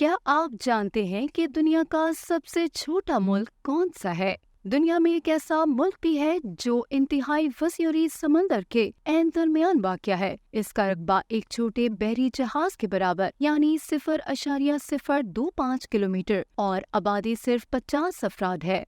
کیا آپ جانتے ہیں کہ دنیا کا سب سے چھوٹا ملک کون سا ہے؟ دنیا میں ایک ایسا ملک بھی ہے جو انتہائی وسیع سمندر کے عین درمیان واقع ہے۔ اس کا رقبہ ایک چھوٹے بحری جہاز کے برابر یعنی 0.025 کلومیٹر اور آبادی صرف 50 افراد ہے۔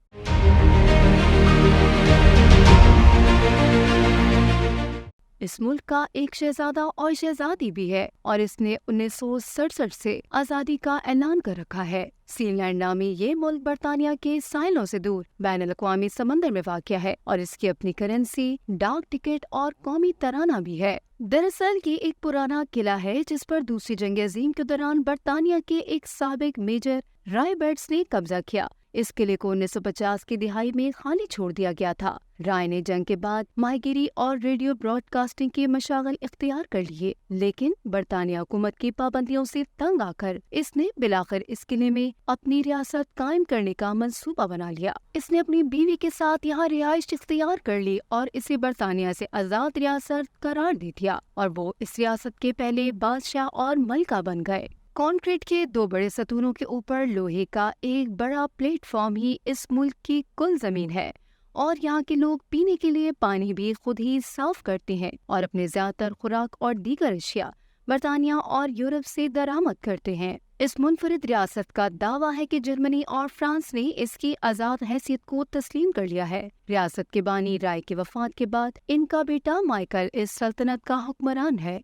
اس ملک کا ایک شہزادہ اور شہزادی بھی ہے اور اس نے 1967 سے آزادی کا اعلان کر رکھا ہے۔ سی لینڈ نامی یہ ملک برطانیہ کے ساحلوں سے دور بین الاقوامی سمندر میں واقع ہے اور اس کی اپنی کرنسی، ڈاک ٹکٹ اور قومی ترانہ بھی ہے۔ دراصل یہ ایک پرانا قلعہ ہے جس پر دوسری جنگ عظیم کے دوران برطانیہ کے ایک سابق میجر رائے برٹس نے قبضہ کیا۔ اس قلعے کو 1950 کی دہائی میں خالی چھوڑ دیا گیا تھا۔ رائے نے جنگ کے بعد ماہی گیری اور ریڈیو براڈ کاسٹنگ کے مشاغل اختیار کر لیے، لیکن برطانیہ حکومت کی پابندیوں سے تنگ آ کر اس نے بالآخر اس قلعے میں اپنی ریاست قائم کرنے کا منصوبہ بنا لیا۔ اس نے اپنی بیوی کے ساتھ یہاں رہائش اختیار کر لی اور اسے برطانیہ سے آزاد ریاست قرار دے دیا اور وہ اس ریاست کے پہلے بادشاہ اور ملکہ بن گئے۔ کنکریٹ کے 2 بڑے ستونوں کے اوپر لوہے کا ایک بڑا پلیٹ فارم ہی اس ملک کی کل زمین ہے اور یہاں کے لوگ پینے کے لیے پانی بھی خود ہی صاف کرتے ہیں اور اپنے زیادہ تر خوراک اور دیگر اشیاء برطانیہ اور یورپ سے درآمد کرتے ہیں۔ اس منفرد ریاست کا دعویٰ ہے کہ جرمنی اور فرانس نے اس کی آزاد حیثیت کو تسلیم کر لیا ہے۔ ریاست کے بانی رائے کی وفات کے بعد ان کا بیٹا مائیکل اس سلطنت کا حکمران ہے۔